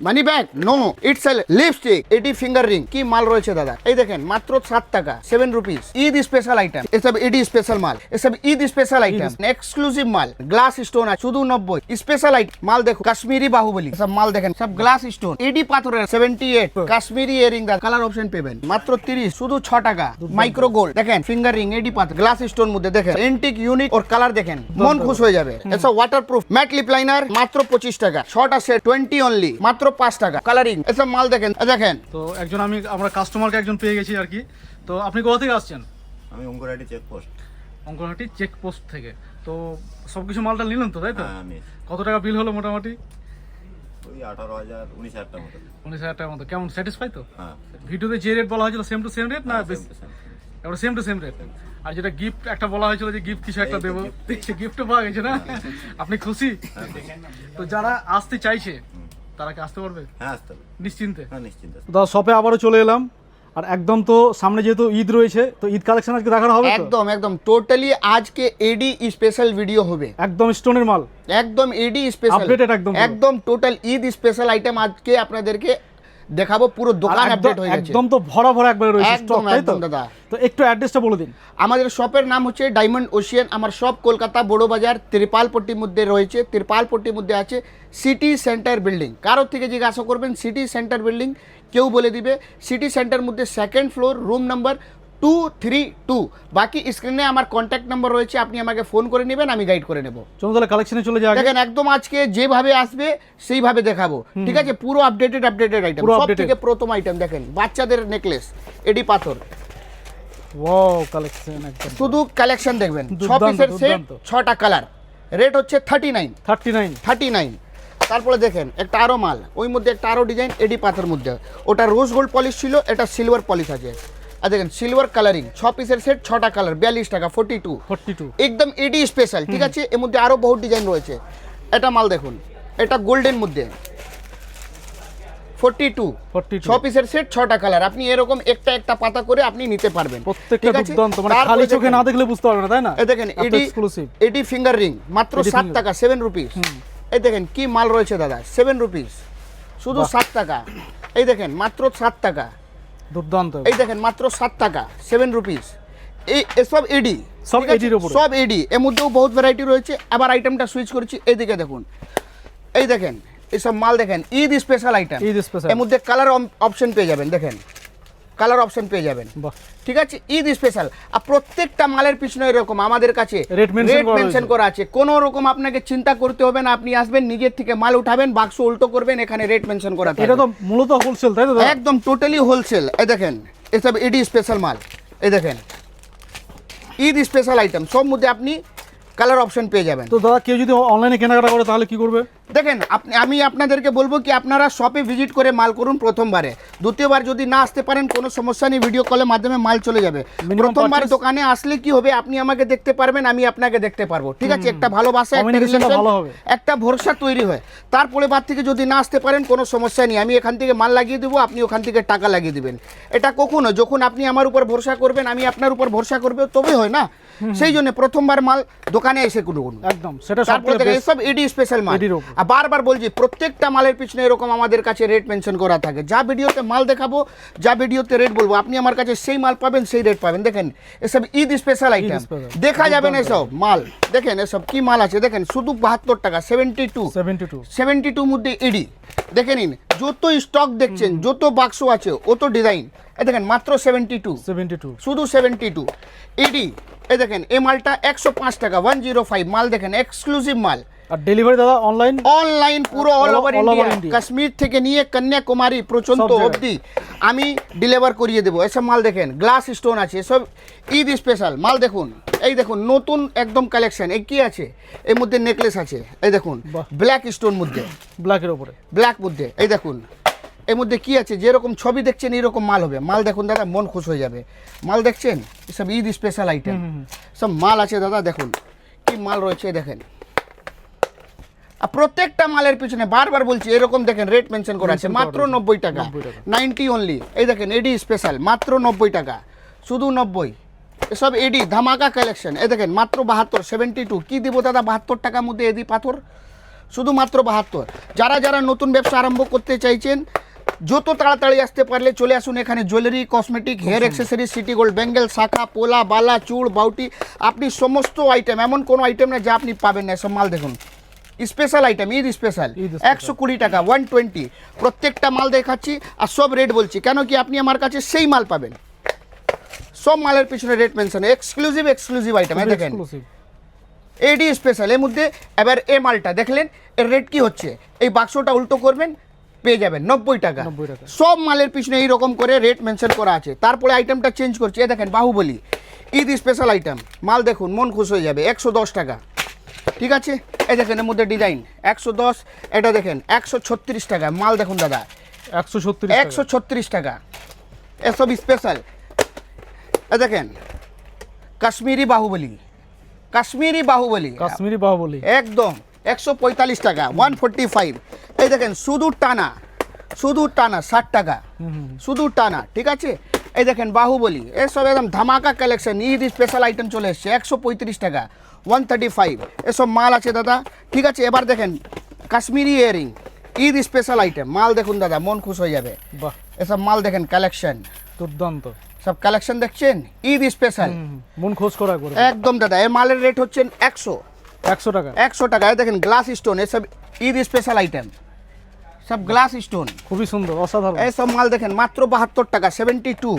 Money bag no, it's a lipstick, এডি finger ring. কি মাল রয়েছে দাদা, এই দেখেন মাত্র 7 টাকা, 7 রুপিস। ঈদ স্পেশাল আইটেম, এসব এডি স্পেশাল মাল, এসব ঈদ স্পেশাল আইটেম, এক্সক্লুসিভ মাল। গ্লাস স্টোন আছে শুধু 90। স্পেশাল আইটেম মাল দেখো, কাশ্মীরি বাহুবলী সব মাল দেখেন, সব গ্লাস স্টোন, এডি পাথরের 78। Kashmiri earring the colour option পেবেন মাত্র 30, শুধু 6 টাকা। মাইক্রো গোল্ড দেখেন, ফিঙ্গার রিং, এডি পাথর, গ্লাস স্টোন মধ্যে দেখেন, এন্টিক ইউনিক ওর কালার দেখেন, মন খুশ হয়ে যাবে। এসব ওয়াটারপ্রুফ ম্যাট লিপ লাইনার মাত্র 25 টাকা, 6টা সেট 20 অনলি, মাত্র 5 টাকা। কালারিং এসব মাল দেখেন দেখেন। তো একজন আমরা কাস্টমারকে একজন পেয়ে গেছি আর কি। তো আপনি কোথা থেকে আসছেন? আমি অঙ্কুরহাটি চেকপোস্ট। অঙ্কুরহাটি চেকপোস্ট থেকে। তো সবকিছু মালটা নিলেন তো, তাই তো? হ্যাঁ, আমি কত টাকা বিল হলো মোটামুটি? ওই 18,000 19,000 টাকা মতো। 19,000 টাকার মতো। কেমন স্যাটিসফাই তো? হ্যাঁ, ভিডিওতে যে রেট বলা হয়েছিল সেম টু সেম রেট না বেশি? এবার সেম টু সেম রেট। আর যেটা গিফট একটা বলা হয়েছিল যে গিফট কিছু একটা দেবো, সে গিফটও পাওয়া গেছে না? আপনি খুশি? তো যারা আসতে চাইছে তারা কি আসতে পারবে? হ্যাঁ, আসতে হবে। নিশ্চিন্তে? হ্যাঁ, নিশ্চিন্ত। দাদা শপে আবারও চলে এলাম। আর একদম তো সামনে যেহেতু ঈদ রয়েছে, তো ঈদ কালেকশন আজকে দেখানো হবে তো? একদম একদম টোটালি আজকে এডি স্পেশাল ভিডিও হবে, একদম স্টোনের মাল, একদম এডি স্পেশাল আপডেটেড একদম একদম টোটাল ঈদ স্পেশাল আইটেম আজকে আপনাদেরকে দেখাবো। পুরো দোকান আপডেট হয়ে গেছে, একদম তো ভরা ভরা একবারে রয়েছে একদম স্টক, তাই তো? একদম দাদা। তো একটু অ্যাড্রেসটা বলে দিন। আমাদের শপের নাম হচ্ছে ডায়মন্ড ওশিয়ান। আমার শপ কলকাতা বড় বাজার ত্রিপালপট্টির মধ্যে রয়েছে। ত্রিপালপট্টির মধ্যে আছে সিটি সেন্টার বিল্ডিং। কারোর থেকে জিজ্ঞাসা করবেন সিটি সেন্টার বিল্ডিং, কেউ বলে দিবে। সিটি সেন্টার মধ্যে 2nd ফ্লোর, রুম নাম্বার 232। বাকি স্ক্রিনে আমার কন্ট্যাক্ট নাম্বার রয়েছে, আপনি আমাকে ফোন করে নেবেন, আমি গাইড করে নেব। চলুন তাহলে কালেকশনে চলে যাই। দেখেন একদম আজকে যেভাবে আসবে সেইভাবে দেখাবো, ঠিক আছে? পুরো আপডেটেড আইটেম। সব থেকে প্রথম আইটেম দেখেন, বাচ্চাদের নেকলেস, এডি পাথর। ওয়াও, কালেকশন একদম শুধু কালেকশন দেখবেন, 6 দুর্দান্ত, পিসের সেট, দুর্দান্ত। 6টা কালার, রেট হচ্ছে 39। 39। তারপরে দেখেন একটা আরো মাল, ওই মধ্যে একটা আরো ডিজাইন, এডি পাথর মধ্যে। ওটা রোজ গোল্ড পলিশ ছিল, এটা সিলভার পলিশ আছে। আর দেখেন সিলভার কালারিং, 6 পিসের সেট, 6টা কালার, 42 টাকা, 42 একদম এডি স্পেশাল, ঠিক আছে? এর মধ্যে আরো বহুত ডিজাইন রয়েছে। এটা মাল দেখুন, এটা গোল্ডেন মধ্যে 42 6 পিসের সেট, 6টা কালার। আপনি এরকম একটা একটা পাতা করে আপনি নিতে পারবেন, প্রত্যেকটা দুর্দান্ত, মানে খালি চোখে না দেখলে বুঝতে পারবে না, তাই না? এই দেখেন এডি ফিঙ্গার রিং মাত্র 7 টাকা, 7 রুপিস। এই দেখেন কি মাল রয়েছে দাদা, 7 রুপিস, শুধু 7 টাকা। এই দেখেন মাত্র 7 টাকা, দুর্দান্ত। এই দেখেন মাত্র 7 টাকা, 7 রুপিস। এই সব এডি, সব এডির উপরে, সব এডি। এর মধ্যেও বহুত ভ্যারাইটি রয়েছে। আবার আইটেমটা সুইচ করেছি, এইদিকে দেখুন, এই দেখেন এইসব মাল দেখেন, Eid special item. Eid special, এর মধ্যে কালার অপশন পেয়ে যাবেন, দেখেন কালার অপশন পেয়ে যাবেন, ঠিক আছে? ঈদ স্পেশাল। আর প্রত্যেকটা মালের পিছনে এরকম আমাদের কাছে রেট মেনশন করা আছে। কোনো রকম আপনাকে চিন্তা করতে হবে না, আপনি আসবেন নিজের থেকে মাল উঠাবেন, বাক্স উল্টো করবেন, এখানে রেট মেনশন করা আছে। এটা তো মূলত হোলসেল, তাই তো? একদম টোটালি হোলসেল। এই দেখেন এসব এডি স্পেশাল মাল, এই দেখেন ঈদ স্পেশাল আইটেম, সব মধ্যে আপনি কালার অপশন পেয়ে যাবেন। তো দাদা কেউ যদি অনলাইনে কেনাকাটা করে তাহলে কি করবে? দেখেন আমি আপনাদেরকে বলবো কি, আপনারা শপে ভিজিট করে মাল করুন প্রথমবারে। দ্বিতীয়বার যদি না আসতে পারেন কোনো সমস্যা নেই, ভিডিও কলের মাধ্যমে মাল চলে যাবে। প্রথমবার দোকানে আসলে কি হবে, আপনি আমাকে দেখতে পারবেন, আমি আপনাকে দেখতে পারবো, ঠিক আছে? একটা ভালোবাসা, একটা ভরসা তৈরি হয়। তারপরে বাদ থেকে যদি না আসতে পারেন কোনো সমস্যা নেই, আমি এখান থেকে মাল লাগিয়ে দেবো, আপনি ওখান থেকে টাকা লাগিয়ে দিবেন। এটা কখনো যখন আপনি আমার উপর ভরসা করবেন, আমি আপনার উপর ভরসা করবে, তবে হয় না? সেই জন্য প্রথমবার মাল দোকানে এসে করুন একদম, সেটা সব এডি স্পেশাল মাল। আর বারবার বলছি, প্রত্যেকটা মালের পিছনে এরকম আমাদের কাছে রেট মেনশন করা থাকে। যা ভিডিওতে মাল দেখাবো, যা ভিডিওতে রেট বলবো, আপনি আমার কাছে সেই মাল পাবেন, সেই রেট পাবেন। দেখেন এসব ঈদ স্পেশাল আইটেম দেখা যাবেন, এসব মাল দেখেন, এসব কি মাল আছে দেখেন, শুধু 72 টাকা, 72 মধ্যে এডি। দেখে নিন, যত স্টক দেখছেন, যত বাক্স আছে, অত ডিজাইন। এই দেখেন মাত্র 72, শুধু 72 এডি। এই দেখেন এই মালটা 105 টাকা, 105 মাল দেখেন, এক্সক্লুসিভ মাল। আর ডেলিভারি দাদা অনলাইন পুরো অল ওভার ইন্ডিয়া, কাশ্মীর থেকে নিয়ে কন্যাকুমারী পর্যন্ত অবধি আমি ডেলিভার করিয়ে দেবো। এসব মাল দেখেন, গ্লাস স্টোন আছে, সব ঈদ স্পেশাল মাল। দেখুন এই দেখুন নতুন একদম কালেকশন। এই কি আছে, এর মধ্যে নেকলেস আছে, এই দেখুন ব্ল্যাক স্টোন মধ্যে, ব্ল্যাকের উপরে, ব্ল্যাক মধ্যে। এই দেখুন এর মধ্যে কি আছে, যেরকম ছবি দেখছেন এরকম মাল হবে। মাল দেখুন দাদা, মন খুশ হয়ে যাবে। মাল দেখছেন, সব ঈদ স্পেশাল আইটেম, সব মাল আছে দাদা। দেখুন কি মাল রয়েছে, দেখেন। আর প্রত্যেকটা মালের পিছনে বারবার বলছি, এরকম দেখেন রেট মেনশন করা আছে, মাত্র 90 টাকা, 90 অনলি। এই দেখেন এডি স্পেশাল, মাত্র 90 টাকা, শুধু 90। এসব এডি ধামাকা কালেকশন। এই দেখেন মাত্র 72, 72 কি দিব দাদা 72 টাকার মধ্যে এডি পাথর? শুধুমাত্র 72। যারা যারা নতুন ব্যবসা আরম্ভ করতে চাইছেন যত তাড়াতাড়ি আসতে পারলে চলে আসুন এখানে। Jewellery, cosmetic, hair accessory, city gold, Bengal, শাখা, পোলা, বালা, চুড়, বাউটি, আপনি সমস্ত আইটেম, এমন কোনো আইটেম না যা আপনি পাবেন না। সব মাল দেখুন, স্পেশাল আইটেম, ঈদ স্পেশাল, 120 টাকা, 120। প্রত্যেকটা মাল দেখাচ্ছি আর সব রেট বলছি, কেন কি আপনি আমার কাছে সেই মাল পাবেন। সব মালের পিছনে রেট মেনশন, এক্সক্লুসিভ আইটেম। দেখেন এডি স্পেশাল, এর মধ্যে এবার এ মালটা দেখলেন, এর রেট কি হচ্ছে, এই বাক্সটা উল্টো করবেন পেয়ে যাবেন 90 টাকা। সব মালের পিছনে এইরকম করে রেট মেনশন করা আছে। তারপরে আইটেমটা চেঞ্জ করছে, এ দেখেন বাহুবলী ঈদ স্পেশাল আইটেম, মাল দেখুন মন খুশ হয়ে যাবে, 110 টাকা। ঠিক আছে, এই দেখেন এর মধ্যে ডিজাইন 110, এটা দেখেন 136 টাকা, মাল দেখুন দাদা 136 টাকা, এসব স্পেশাল। এ দেখেন কাশ্মীরি বাহুবলী একদম 145 টাকা, 145। এই দেখেন শুধু টানা 60 টাকা, শুধু টানা। ঠিক আছে, এই দেখেন বাহুবলী, এসব একদম ধামাকা কালেকশন, ঈদ স্পেশাল আইটেম চলে এসছে, 135 টাকা, 135। এসব মাল আছে দাদা। ঠিক আছে, এবার দেখেন Kashmiri earring, Eid special item, মাল দেখুন দাদা মন খুশ হয়ে যাবে। বাহ, এসব মাল দেখেন কালেকশন, দুর্দান্ত সব কালেকশন দেখছেন, ঈদ স্পেশাল মন খোঁজ করা করে একদম দাদা। এই মালের রেট হচ্ছে 100 টাকা। 100 টাকা। এই দেখেন গ্লাস স্টোন, এসব ঈদ স্পেশাল আইটেম, সব গ্লাস স্টোন, খুবই সুন্দর, অসাধারণ। এই সব মাল দেখেন মাত্র 72 টাকা, 72।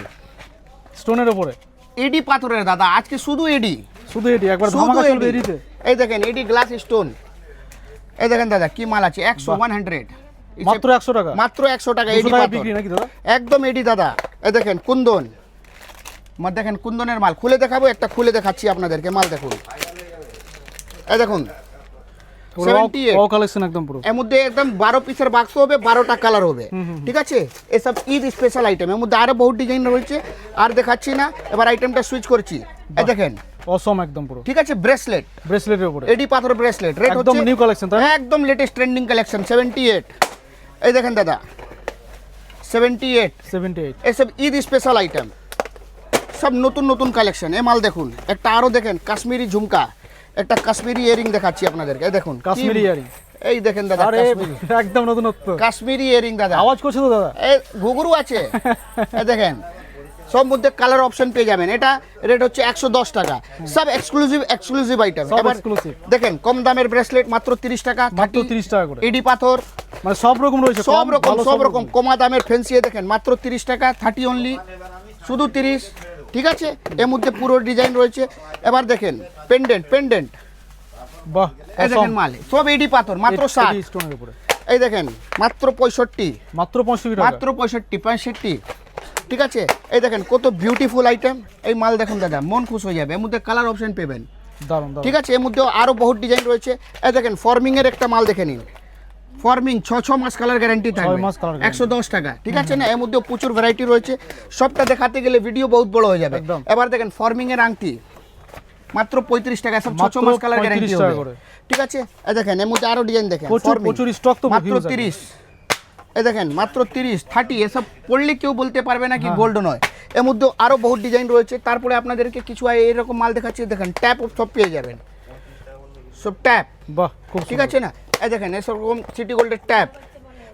স্টোনের উপরে এডি পাথরের দাদা, আজকে শুধু এডি, শুধু এটি একবার শুধু ধামাকা চলবে এডি। এডিতে। এই দেখেন এডি গ্লাস স্টোন, এই দেখেন দাদা কি মাল আছে, 100 মাত্র 100 টাকা, মাত্র 100 টাকা 200 এডি টাকা পাথর, বিক্রি নাকি দাদা? একদম এডি দাদা। এই দেখেন কুন্দন, দেখেন কুন্দনের মাল খুলে দেখাবো, একটা খুলে দেখাচ্ছি আপনাদেরকে, মাল দেখুন। এই দেখুন 78, ও কালেকশন একদম পুরো। এর মধ্যে একদম 12 পিসের বাক্স হবে, 12টা কালার হবে। ঠিক আছে, এসব ঈদ স্পেশাল আইটেম, এর মধ্যে আরো বহুত ডিজাইন রয়েছে, আর দেখাচ্ছি না, এবার আইটেমটা সুইচ করছি। এই দেখেন অসম একদম পুরো। ঠিক আছে, ব্রেসলেটের উপরে এডি পাথর ব্রেসলেট, রেট একদম হচ্ছে নিউ কালেকশন, তাই একদম লেটেস্ট ট্রেন্ডিং কালেকশন, 78। এই দেখেন দাদা 78, 78। এসব ঈদ স্পেশাল আইটেম, সব নতুন নতুন কালেকশন। এ মাল দেখুন, একটা আরো দেখেন কাশ্মীরি ঝুমকা, একটা কাশ্মীরি ইয়ারিং দেখাচ্ছি আপনাদেরকে। এই দেখুন কাশ্মীরি ইয়ারিং, এই দেখেন দাদা আরে কাশ্মীরি একদম নতুনত্ব। কাশ্মীরি ইয়ারিং দাদা, আওয়াজ করছে তো দাদা? এই ঘুঘুরু আছে। এই দেখেন সব মধ্যে কালার অপশন পেয়ে যাবেন। এটা রেট হচ্ছে 110 টাকা, সব এক্সক্লুসিভ আইটেম। সব এবার exclusive। দেখেন কম দামের ব্রেসলেট মাত্র 30 টাকা, মাত্র 30 টাকা করে। এডি পাথর মানে সব রকম রয়েছে, সব কম, রকম ভালো, সব রকম কমা দামের ফ্যান্সি দেখেন মাত্র 30 টাকা, 30 অনলি, শুধু 30। ঠিক আছে, এর মধ্যে পুরো ডিজাইন রয়েছে। এবার দেখেন পেন্ডেন্ট, বাহ, এই দেখেন মাল সব এডি পাথর, মাত্র 60। স্টোনের উপরে এই দেখেন মাত্র 65, মাত্র 65 টাকা। মাত্র 65। ঠিক আছে, এই দেখেন কত বিউটিফুল আইটেম, এই মাল দেখুন দাদা মন খুশ হয়ে যাবে। এর মধ্যে কালার অপশন পাবেন। দারুন দারুন। ঠিক আছে, এর মধ্যে আরো বহুত ডিজাইন রয়েছে। এই দেখেন ফর্মিং এর একটা মাল দেখে নিন, ফর্মিং 6 মাস কালার গ্যারান্টি থাকবে, 6 মাস color guarantee। 110 টাকা। ঠিক আছে না, এর মধ্যে প্রচুর ভ্যারাইটি রয়েছে, সবটা দেখাতে গেলে ভিডিও বহুত বড় হয়ে যাবে। একদম। এবার দেখেন ফর্মিং এর আংটি মাত্র 35 টাকা, সব 6 মাত্র মাস কালার 35 গ্যারান্টি টাকা হবে। করে। ঠিক আছে, এই দেখেন এর মধ্যে আরো ডিজাইন দেখেন, প্রচুর স্টক তো মাত্র huge আছে। 30। এই দেখেন মাত্র 30, 30, এসব পড়লে কেউ বলতে পারবে না কি গোল্ড নয়। এর মধ্যে আরো বহুত ডিজাইন রয়েছে। তারপরে আপনাদেরকে কিছু এরকম মাল দেখাচ্ছি, দেখেন ট্যাপ সব পেয়ে যাবেন, সব ট্যাপ। বাহ, খুব ঠিক আছে না, এই দেখেন এরকম সিটি গোল্ডের ট্যাপ,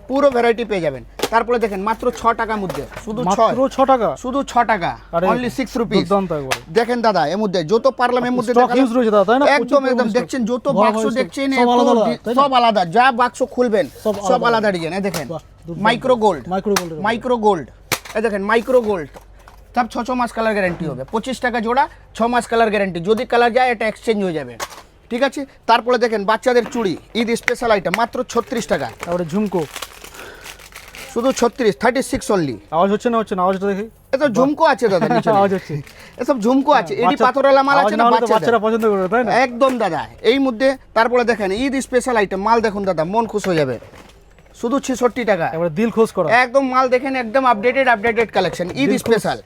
পুরো ভ্যারাইটি পেয়ে যাবেন। তারপরে দেখেন মাত্র 6 টাকার মধ্যে, শুধু মাত্র 6 টাকা। শুধু 6 টাকা, আরে, অনলি 6 রুপিস। দুর্দান্ত একবার। দেখেন দাদা এর মধ্যে যত পারলাম এর মধ্যে Stock দেখালাম। huge রয়েছে দাদা, তাই না? একদম প্রচুর একদম stock। দেখছেন যত বড় বাক্স বড় stock। দেখছেন সব এত আলাদা আলাদা, তাই না? সব আলাদা, যা বাক্স খুলবেন সব সব আলাদা। আলাদা ডিজাইন। এই দেখেন বাহ, দুর্দান্ত। Micro gold, micro gold. এই দেখেন মাইক্রো গোল্ড, সব 6 মাস কালার গ্যারান্টি হবে, 25 টাকা জোড়া, 6 মাস কালার গ্যারান্টি। যদি কালার যায় এটা এক্সচেঞ্জ হয়ে যাবে। ঠিক আছে, তারপরে দেখেন বাচ্চাদের চুড়ি, ঈদ স্পেশাল আইটেম, মাত্র 36 টাকা, তারপরে ঝুমকো, শুধু 36, 36 অনলি। আওয়াজ হচ্ছে না? হচ্ছে না, আওয়াজটা দেখি। এসব ঝুমকো আছে দাদা নিচে, আওয়াজ হচ্ছে। এসব ঝুমকো আছে, এডি বাচ্চা- পাথরওয়ালা মাল আওয়াজ আছে না না হলে তো বাচ্চাদের, বাচ্চারা পছন্দ করবে, তাই না? একদম দাদা। এই মধ্যে তারপরে দেখেন ঈদ স্পেশাল আইটেম, মাল দেখুন দাদা মন খুশ হয়ে যাবে, শুধু 66 টাকা। এবারে দিল খোঁজ করা। একদম মাল দেখেন একদম আপডেটেড কালেকশন, ঈদ স্পেশাল।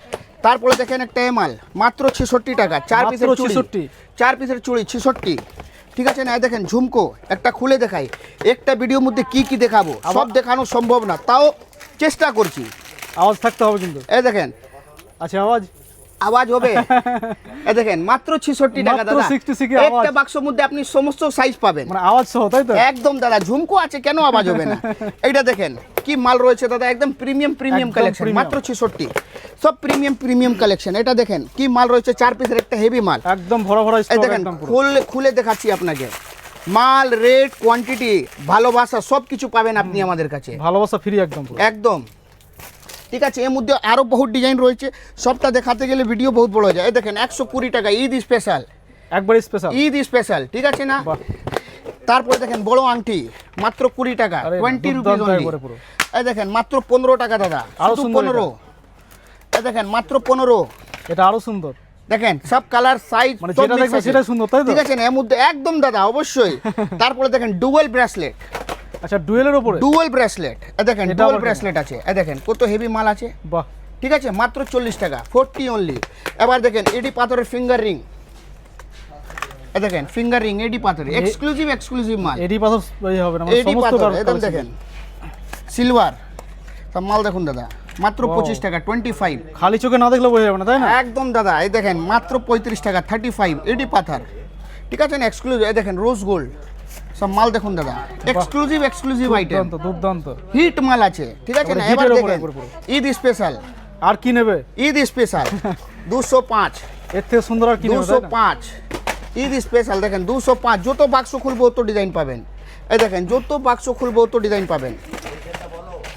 তারপরে দেখেন একটা মাল মাত্র 66 টাকা, 4 মাত্র পিসের চুড়ি, 66 4 পিসের চুড়ি 66। ঠিক আছে না, এই দেখেন ঝুমকো, একটা খুলে দেখাই। একটা ভিডিওর মধ্যে কি দেখাবো সব দেখানো সম্ভব না, তাও চেষ্টা করছি। আওয়াজ থাকতে হবে কিন্তু। এই দেখেন আচ্ছা, আওয়াজ আওয়াজ হবে এই দেখেন মাত্র 66 টাকা মাত্র দাদা 66 আওয়াজ। একটা বাক্সের মধ্যে আপনি সমস্ত সাইজ পাবেন মানে আওয়াজ সহ, তাই তো? একদম দাদা ঝুমকো আছে কেন আওয়াজ হবে না এইটা দেখেন কি মাল রয়েছে দাদা একদম প্রিমিয়াম একদম কালেকশন premium। মাত্র 66 সব প্রিমিয়াম কালেকশন এটা দেখেন কি মাল রয়েছে 4 পিসের একটা হেভি মাল একদম ভরা ভরা এই স্টক দেখেন একদম পুরো। খুলে দেখাচ্ছি আপনাকে মাল রেট কোয়ান্টিটি ভালোবাসা সব কিছু পাবেন আপনি আমাদের কাছে ভালোবাসা ফ্রি একদম পুরো। একদম ঠিক আছে এর মধ্যে আরো বহুত ডিজাইন রয়েছে সবটা দেখাতে গেলে ভিডিও বহুত বড় হয়ে যায় এই দেখেন 120 টাকা ঈদ স্পেশাল একবার স্পেশাল। স্পেশাল ঠিক আছে না বাহ। তারপরে দেখেন বড় আংটি মাত্র 20 টাকা আরে 20 রুপিস দুর্দান্ত only। একবারে পুরো। এই দেখেন মাত্র 15 টাকা দাদা আরো শুধু সুন্দর 15 এই দেখেন মাত্র 15 এটা আরো সুন্দর। দেখেন সব কালার সাইজ মানে যেটা দেখবে সেটাই সুন্দর, তাই তো? ঠিক আছে না এর মধ্যে একদম দাদা অবশ্যই তারপরে দেখেন ডুয়াল ব্রেসলেট আচ্ছা, ডুয়েলের উপরে? ডুয়াল ব্রেসলেট দেখেন এটা ডুয়াল আবার ব্রেসলেট আছে দেখেন কত হেভি মাল আছে বাহ। ঠিক আছে মাত্র 40 টাকা 40 অনলি এবার দেখেন এডি পাথরের ফিঙ্গার রিং দেখেন ফিঙ্গার রিং এডি পাথরের এক্সক্লুসিভ মাল এডি পাথর এই হবে না, মানে এডি সমস্ত পাথর একদম collection। দেখেন সিলভার সব মাল দেখুন দাদা মাত্র Wow। 25 টাকা 25 খালি চোখে না দেখলে বোঝা যাবে না, তাই না? একদম দাদা এই দেখেন মাত্র 35 টাকা 35 এডি পাথর ঠিক আছে না এক্সক্লুসিভ এই দেখেন রোজ গোল্ড সব মাল দেখুন দাদা এক্সক্লুসিভ আইটেম দুর্দান্ত। হিট মাল আছে ঠিক আছে না এবারে এবার হিটের উপরে দেখেন একবার পুরো। ঈদ স্পেশাল আর কি নেবে? ঈদ স্পেশাল 205 এর থেকে সুন্দর আর কি নেবে, তাই না? 205 ঈদ স্পেশাল দেখেন 205 যত বাক্স খুলবো তত ডিজাইন পাবেন এই দেখেন যত বাক্স খুলবো তত ডিজাইন পাবেন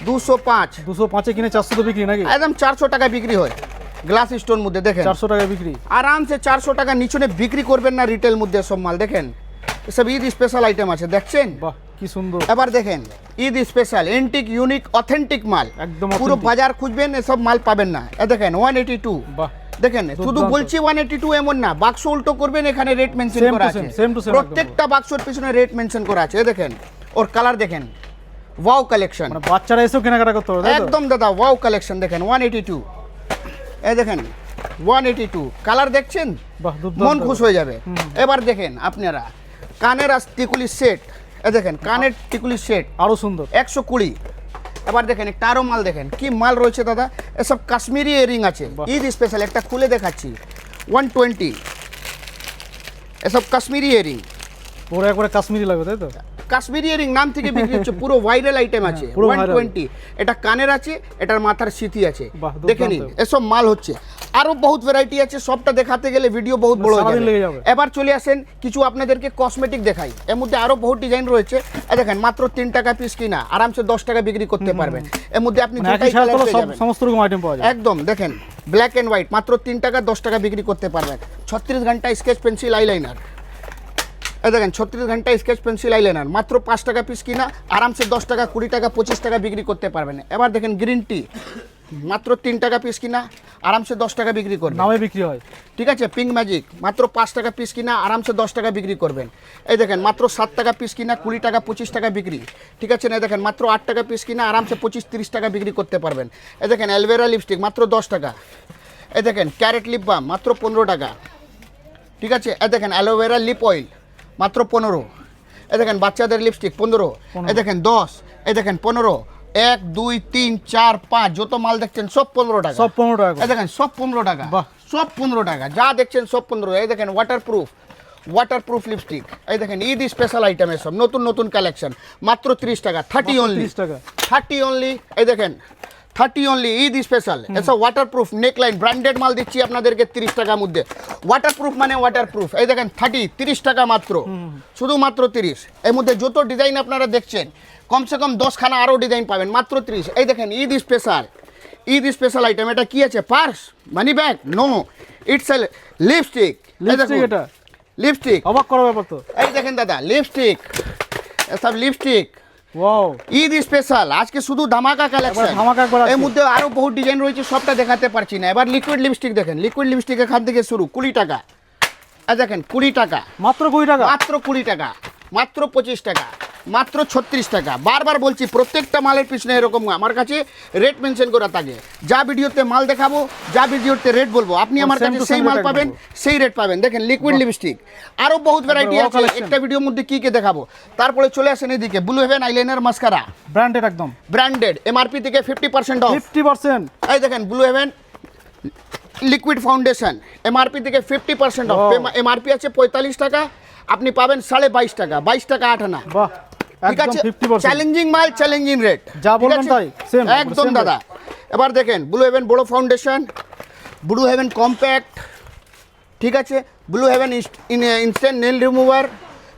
205 205 কিনে 400 তো বিক্রি নাকি? একদম 400 টাকা বিক্রি হয় গ্লাস স্টোন মধ্যে দেখেন 400 টাকা বিক্রি। আরামসে 400 টাকা নিচনে বিক্রি করবেন না রিটেল মধ্যে সব মাল দেখেন এসব ঈদ স্পেশাল আইটেম আছে দেখছেন বাহ, কি সুন্দর। এবার দেখেন Eid special antique unique authentic মাল একদম পুরো authentic। বাজার খুঁজবেন এসব মাল পাবেন না এ দেখেন 182 বাহ। দেখেন শুধু দুর্দান্ত। বলছি 182 এমন না বাক্স উল্টো করবেন এখানে রেট মেনশন Same to করা same, আছে same to same প্রত্যেকটা বাক্সের পিছনে রেট মেনশন করা আছে এ দেখেন ওর কালার দেখেন ওয়াও কালেকশন মানে বাচ্চারা এসেও কেনাকাটা করতে হবে, তাই তো? একদম দাদা ওয়াও কালেকশন দেখেন 182 এই দেখেন 182 কালার দেখছেন বাহ, দুর্দান্ত। মন খুশ হয়ে যাবে এবার দেখেন আপনারা কানের আর টিকুলির সেট এ দেখেন কানের টিকুলির সেট আরো সুন্দর। 120 এবার দেখেন একটা আরো মাল দেখেন কি মাল রয়েছে দাদা এসব কাশ্মীরি ইয়ারিং আছে বাহ। ঈদ স্পেশাল একটা খুলে দেখাচ্ছি 120 এসব কাশ্মীরি ইয়ারিং পুরো একবারে কাশ্মীরি লাগবে, তাই তো? কাশ্মীরি ইয়ারিং নাম থেকে বিক্রি হচ্ছে পুরো ভাইরাল আইটেম আছে পুরো viral। 120 এটা কানের আছে এটার মাথার স্মৃতি আছে বাহ, দেখে নিন দুর্দান্ত। এসব মাল হচ্ছে আরো বহুত ভ্যারাইটি আছে সবটা দেখাতে গেলে ভিডিও বহুত বড় হয়ে সারাদিন লেগে যাবে যাবে। এবার চলে আসেন কিছু আপনাদেরকে কসমেটিক দেখাই এর মধ্যে আরো বহুত ডিজাইন রয়েছে এই দেখেন মাত্র 3 টাকা পিস কিনা আরামসে 10 টাকা বিক্রি করতে পারবেন এর মধ্যে আপনি মানে যেটাই একই সাথে কালার পেয়ে সব যাবেন সমস্ত রকম আইটেম পাওয়া যায়। একদম দেখেন ব্ল্যাক এন্ড হোয়াইট মাত্র 3 টাকা 10 টাকা বিক্রি করতে পারবেন 36 ঘন্টা স্কেচ পেন্সিল আইলাইনার এই দেখেন 36 ঘন্টা স্কেচ পেন্সিল আইলাইনার মাত্র 5 টাকা পিস কিনা আরামসে 10 টাকা 20 টাকা 25 টাকা বিক্রি করতে পারবেন এবার দেখেন গ্রিন টি মাত্র 3 টাকা পিস কিনা আরামসে 10 টাকা বিক্রি করবেন নামে বিক্রি হয়। ঠিক আছে পিঙ্ক ম্যাজিক মাত্র 5 টাকা পিস কিনা আরামসে 10 টাকা বিক্রি করবেন এই দেখেন মাত্র 7 টাকা পিস কিনা 20 টাকা 25 টাকা বিক্রি ঠিক আছে না এই দেখেন মাত্র 8 টাকা পিস কিনা আরামসে 25-30 টাকা বিক্রি করতে পারবেন এই দেখেন অ্যালভেরা লিপস্টিক মাত্র 10 টাকা এই দেখেন ক্যারেট লিপ বাম মাত্র 15 টাকা ঠিক আছে এই দেখেন অ্যালোভেরা লিপ অয়েল মাত্র 15 এই দেখেন বাচ্চাদের লিপস্টিক 15 এই দেখেন 10 এই দেখেন 15 1 2 3 4 5 যত মাল দেখছেন সব 15 টাকা সব 15 টাকা করে। এই দেখেন সব 15 টাকা বাহ। সব 15 টাকা যা দেখছেন সব 15 এই দেখেন ওয়াটারপ্রুফ লিপস্টিক এই দেখেন ঈদ স্পেশাল আইটেম সব নতুন নতুন কালেকশন মাত্র 30 টাকা 30 অনলি 30 টাকা। 30 অনলি এই দেখেন 30 অনলি ঈদ স্পেশাল এসব ওয়াটারপ্রুফ নেকলাইন ব্র্যান্ডেড মাল দিচ্ছি আপনাদেরকে 30 টাকার মধ্যে ওয়াটারপ্রুফ মানে ওয়াটারপ্রুফ এই দেখেন 30 টাকা মাত্র শুধুমাত্র 30 এর মধ্যে যত ডিজাইন আপনারা দেখছেন কমসে কম 10 খানা আরও ডিজাইন পাবেন মাত্র 30 এই দেখেন ঈদ স্পেশাল আইটেম এটা কি আছে purse money bag no it's a lipstick lipstick এটা লিপস্টিক অবাক করার ব্যাপার তো। এই দেখেন দাদা লিপস্টিক সব লিপস্টিক ওয়াও, ঈদ স্পেশাল আজকে শুধু ধামাকা কালেকশন একবার ধামাকা একবার আছে। এর মধ্যে আরো বহুত ডিজাইন রয়েছে সবটা দেখাতে পারছি না এবার লিকুইড লিপস্টিক দেখেন লিকুইড লিপস্টিক এখান থেকে শুরু 20 টাকা এই দেখেন 20 টাকা মাত্র 20 টাকা। মাত্র 20 টাকা মাত্র 25 টাকা মাত্র 36 টাকা বারবার বলছি প্রত্যেকটা মালের পিছনে এরকম আমার কাছে রেট মেনশন করা থাকে যা ভিডিওতে মাল দেখাবো যা ভিডিওতে রেট বলবো আপনি আমার same কাছে to সেই same মাল rate পাবেন একদম। সেই রেট পাবেন দেখেন লিকুইড লিপস্টিক আরো বহুত ভ্যারাইটি raw আছে collection। একটা ভিডিওর মধ্যে কি দেখাবো তারপরে চলে আসেন এদিকে Blue Heaven eyeliner mascara branded একদম ব্র্যান্ডেড এমআরপি থেকে 50% অফ 50%। এই দেখেন blue Heaven liquid foundation MRP থেকে 50% অফ। এমআরপি আছে 45 টাকা, আপনি পাবেন 22.5 টাকা, 22 টাকা 8 আনা। বাহ, ঠিক একদম আছে, 50%। চ্যালেঞ্জিং মাল, চ্যালেঞ্জিং রেট। যা বলবেন তাই, same, একদম same দাদা। এবার দেখেন ব্লু হেভেন বড় ফাউন্ডেশন, ব্লু হেভেন কম্প্যাক্ট, ঠিক আছে, Blue Heaven instant nail remover,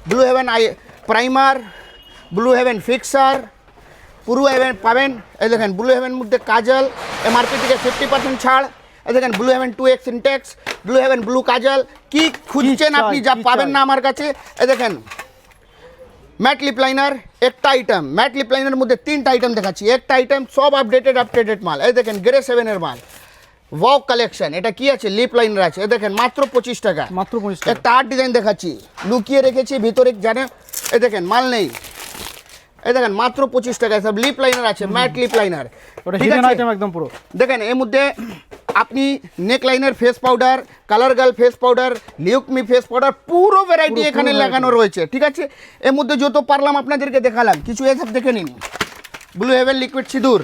Blue Heaven eye primer, Blue Heaven fixer, Blue Heaven পাবেন। এই দেখেন ব্লু হেভেন মধ্যে কাজল, এমআরপি থেকে 50% ছাড়। এই দেখেন blue heaven 2x Intex, blue heaven blue kajal. কি খুঁজছেন আপনি, যা কি পাবেন চাই? না আমার কাছে। এই দেখেন ম্যাট লিপ লাইনার একটা আইটেম, ম্যাট লিপ লাইনার মধ্যে 3টা আইটেম দেখাচ্ছি, একটা আইটেম সব আপডেটেড মাল। এই দেখেন গ্রে 7-এর মাল, ওয়াও কালেকশন। এটা কি আছে, লিপ লাইনার আছে। এই দেখেন মাত্র 25 টাকা। মাত্র 25 টাকা। একটা আর্ট ডিজাইন দেখাচ্ছি, লুকিয়ে রেখেছি ভিতরে জানে। এই দেখেন মাল নেই, এই দেখেন মাত্র 25 টাকা সব লিপ লাইনার আছে, ম্যাট লিপ লাইনার। ওটা ঠিক হিডেন আছে? আইটেম একদম পুরো। দেখেন এর মধ্যে আপনি নেক লাইনের face powder, colour girl face powder, Lakme face powder, পুরো ভ্যারাইটি পুরো এখানে variety। লাগানো রয়েছে। ঠিক আছে, এর মধ্যে যত পারলাম আপনাদেরকে দেখালাম, কিছু এসব দেখে নিন। ব্লু হেভেন লিকুইড সিঁদুর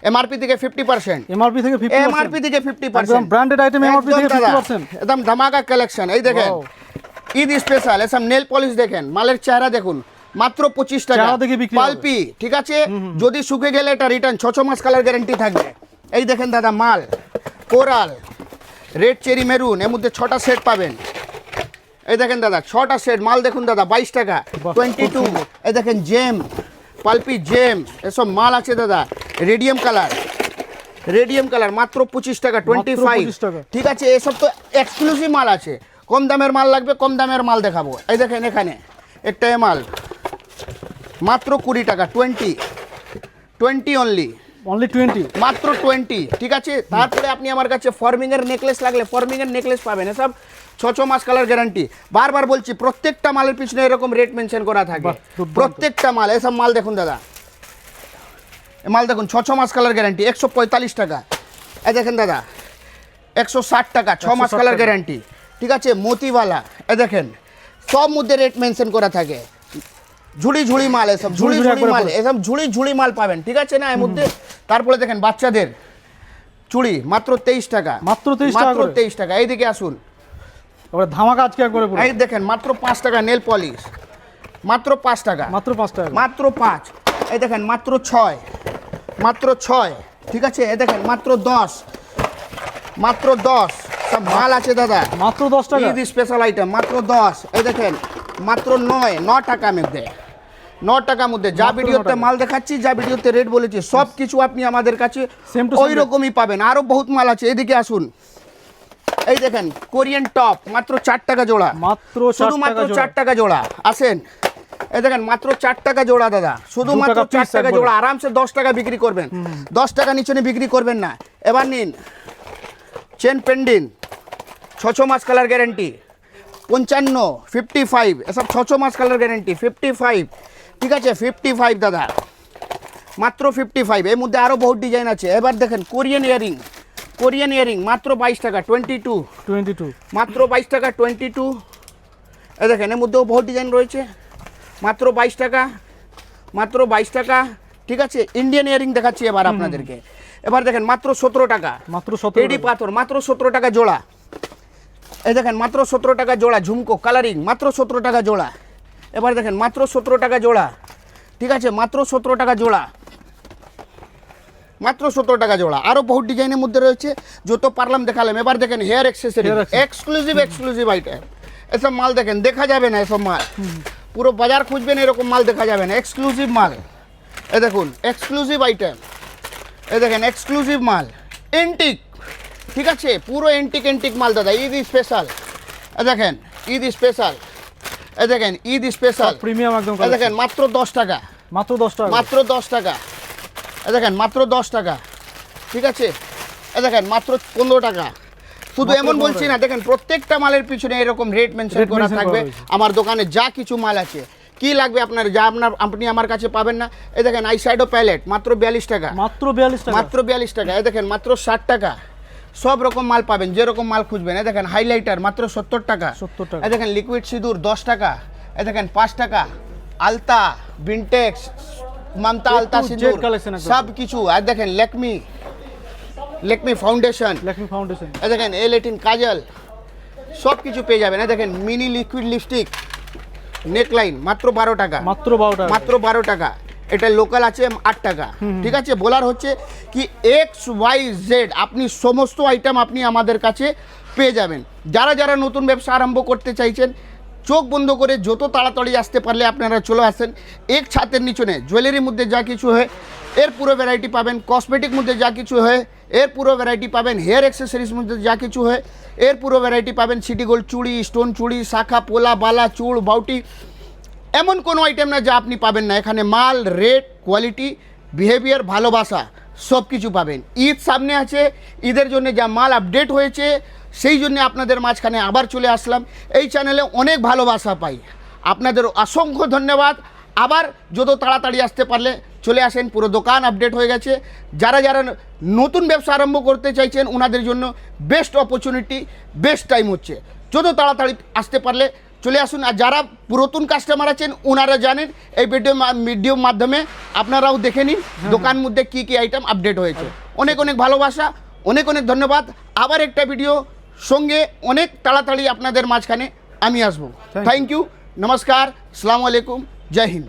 এমআরপি থেকে 50%, এমআরপি থেকে 50%। এমআরপি থেকে 50%, একদম ব্র্যান্ডেড আইটেম, এমআরপি থেকে একদম দাদা, 50%। একদম ধামাকা কালেকশন। এই দেখেন Wow। ঈদ স্পেশাল এসব নেল পলিশ দেখেন, মালের চেহারা দেখুন, মাত্র 25 টাকা চেহারা দেখে বিক্রি হবে। পালপি। ঠিক আছে, যদি শুকে গেলে এটা রিটার্ন 6 মাস কালার গ্যারান্টি থাকবে। এই দেখেন দাদা মাল, কোরাল রেড চেরি মেরুন, এর মধ্যে 6টা সেট পাবেন। এই দেখেন দাদা 6টা সেট মাল দেখুন দাদা, 22 টাকা। বাহ, 22। খুব সুন্দর। এই দেখেন জেম, পালপি জেম, এসব মাল আছে দাদা। রেডিয়াম কালার মাত্র 25 টাকা, 25। 25 টাকা। ঠিক আছে, এসব তো এক্সক্লুসিভ মাল আছে। কম দামের মাল লাগবে, কম দামের মাল দেখাবো। এই দেখেন এখানে একটা মাল মাত্র 20 টাকা, 20 অনলি, অনলি 20। মাত্র 20। ঠিক আছে, তারপরে আপনি আমার কাছে ফর্মিংয়ের নেকলেস লাগলে ফর্মিংয়ের নেকলেস পাবেন, এসব 6 মাস কালার গ্যারান্টি। বারবার বলছি প্রত্যেকটা মালের পিছনে এরকম রেট মেনশন করা থাকে, বাহ, দুর্দান্ত। প্রত্যেকটা মাল। এসব মাল দেখুন দাদা, এ মাল দেখুন 6 মাস কালার গ্যারান্টি, 145 টাকা। এই দেখেন দাদা 160 টাকা, 6 মাস 160 কালার টাকা। গ্যারান্টি। ঠিক আছে, মতিওয়ালা। এ দেখেন সব মধ্যে রেট মেনশন করা থাকে। ঝুড়ি মাল, এসব ঝুড়ি একবারে মাল, পুরো। এসব ঝুড়ি মাল পাবেন। ঠিক আছে না, এর মধ্যে। তারপরে দেখেন বাচ্চাদের চুড়ি মাত্র 23 টাকা, মাত্র 23 টাকা মাত্র করে। 23 টাকা। এইদিকে আসুন, ওটা ধামাকা আজকে একবারে পুরো। এই দেখেন মাত্র 5 টাকা নেল পলিশ, মাত্র 5 টাকা, মাত্র 5 টাকা। মাত্র 5। এই দেখেন মাত্র 6, মাত্র 6। ঠিক আছে, এই দেখেন মাত্র 10, মাত্র 10। সব মাল আছে দাদা, মাত্র 10 টাকা। ঈদ স্পেশাল আইটেম মাত্র 10। এই দেখেন মাত্র 9 টাকা মধ্যে, 9 টাকার মধ্যে। যা মাত্র 9 ভিডিওতে টাকা। মাল দেখাচ্ছি, যা ভিডিওতে রেট বলেছি, সব কিছু আপনি আমাদের কাছে Same to same ওই রকমই পাবেন। আরো বহুত মাল আছে, এদিকে আসুন। এই দেখেন কোরিয়ান টপ মাত্র 4 টাকা জোড়া, মাত্র 4 শুধুমাত্র টাকা জোড়া। 4 টাকা জোড়া। আসেন, এই দেখেন মাত্র 4 টাকা জোড়া দাদা, শুধুমাত্র 2 টাকা 4 piece টাকা একবারে। জোড়া। আরামসে 10 টাকা বিক্রি করবেন, 10 টাকা নিচে বিক্রি করবেন না। এবার নিন চেন পেন্ডিন, 6 মাস কালার গ্যারেন্টি, 55, 55, এসব 6 মাস কালার গ্যারেন্টি, 55। ঠিক আছে, 55 দাদা, মাত্র 55। এর মধ্যে আরও বহুত ডিজাইন আছে। এবার দেখেন কোরিয়ান ইয়ারিং মাত্র 22 টাকা, 22, মাত্র 22 টাকা, 22। এই দেখেন এর মধ্যেও বহুত ডিজাইন রয়েছে, মাত্র 22 টাকা, মাত্র 22 টাকা। ঠিক আছে, ইন্ডিয়ান ইয়ারিং দেখাচ্ছি এবার আপনাদেরকে। এবার দেখেন মাত্র 17 টাকা, মাত্র 17 এডি পাথর মাত্র 17 টাকা জোড়া। এই দেখেন মাত্র 17 টাকা জোড়া, ঝুমকো কালারিং মাত্র 17 টাকা জোড়া। এবার দেখেন মাত্র 17 টাকা জোড়া। ঠিক আছে, মাত্র 17 টাকা জোড়া, মাত্র 17 টাকা জোড়া। আরও বহুত ডিজাইনের মধ্যে রয়েছে, যত পারলাম দেখালাম। এবার দেখেন hair accessory, Hair accessory। Exclusive item. এসব মাল দেখেন, দেখা যাবে না এসব মাল, পুরো বাজার খুঁজবেন এরকম মাল দেখা যাবে না, এক্সক্লুসিভ মাল। এ দেখুন এক্সক্লুসিভ আইটেম, এ দেখেন এক্সক্লুসিভ মাল, এন্টিক। ঠিক আছে, পুরো এন্টিক মাল দাদা, ঈদ স্পেশাল। এ দেখেন ঈদ স্পেশাল, এ দেখেন ঈদ স্পেশাল, প্রিমিয়াম একদম। এ দেখেন মাত্র 10 টাকা, মাত্র 10 টাকা। মাত্র 10 টাকা। এ দেখেন মাত্র 10 টাকা। ঠিক আছে, এ দেখেন মাত্র 15 টাকা। শুধু মাত্র এমন 15 বলছি না, দেখেন প্রত্যেকটা মালের পিছনে এরকম রেট মেনশন Rate করা mention থাকবে। করা হয়েছে। আমার দোকানে যা কিছু মাল আছে, কি লাগবে আপনার, যা আপনি আমার কাছে পাবেন না। এই দেখেন আই শ্যাডো প্যালেট মাত্র 42 টাকা, মাত্র 42 টাকা। মাত্র 42 টাকা। এই দেখেন মাত্র 60 টাকা। সব রকম মাল পাবেন, যেরকম মাল খুঁজবেন। এই দেখেন হাইলাইটার মাত্র 70 টাকা, 70 টাকা। এই দেখেন লিকুইড সিঁদুর 10 টাকা, এই দেখেন 5 টাকা। আলতা, ভিনটেক্স, মামতা A to আলতা Z সিঁদুর collection একদম। সব কিছু। আর দেখেন ল্যাকমি, লেকমি ফাউন্ডেশন, ল্যাকমি ফাউন্ডেশন। এই দেখেন এ18 কাজল, সব কিছু পেয়ে যাবেন। এই দেখেন মিনি লিকুইড লিপস্টিক, নেকলাইন মাত্র 12 টাকা, মাত্র 12 টাকা। মাত্র 12 টাকা। এটা লোকাল আছে 8 টাকা। ঠিক আছে, বলার হচ্ছে কি XYZ আপনি সমস্ত আইটেম আপনি আমাদের কাছে পেয়ে যাবেন। যারা যারা নতুন ব্যবসা আরম্ভ করতে চাইছেন, চোখ বন্ধ করে যত তাড়াতাড়ি আসতে পারলে আপনারা চলে আসেন। এক ছাতের নিচনে জুয়েলারির মধ্যে যা কিছু হয় এর পুরো ভ্যারাইটি পাবেন, কসমেটিক মধ্যে যা কিছু হয় এর পুরো ভ্যারাইটি পাবেন, হেয়ার অ্যাক্সেসরিজ মধ্যে যা কিছু হয় এর পুরো ভ্যারাইটি পাবেন। সিটি গোল্ড চুড়ি, স্টোন চুড়ি, শাখা, পোলা, বালা, চুড়, বাউটি, এমন কোনো আইটেম না যা আপনি পাবেন না। এখানে মাল, রেট, কোয়ালিটি, বিহেভিয়ার, ভালোবাসা সব কিছু পাবেন। ঈদ সামনে আছে, ঈদের জন্য যা মাল আপডেট হয়েছে সেই জন্য আপনাদের মাঝখানে আবার চলে আসলাম। এই চ্যানেলে অনেক ভালোবাসা পাই, আপনাদের অসংখ্য ধন্যবাদ। আবার যত তাড়াতাড়ি আসতে পারলে চলে আসেন, পুরো দোকান আপডেট হয়ে গেছে। যারা যারা নতুন ব্যবসা আরম্ভ করতে চাইছেন ওনাদের জন্য বেস্ট অপরচুনিটি, বেস্ট টাইম হচ্ছে। যত তাড়াতাড়ি আসতে পারলে চলে আসুন। আর যারা পুরাতন কাস্টমার আছেন ওনারা জানেন, এই ভিডিওর মাধ্যমে আপনারাও দেখে নিন দোকান মধ্যে কী কী আইটেম আপডেট হয়েছে। অনেক অনেক ভালোবাসা, অনেক অনেক ধন্যবাদ। আবার একটা ভিডিও সঙ্গে অনেক তাড়াতাড়ি আপনাদের মাঝখানে আমি আসবো। থ্যাংক ইউ, নমস্কার, আসসালামু আলাইকুম, জয় হিন্দ।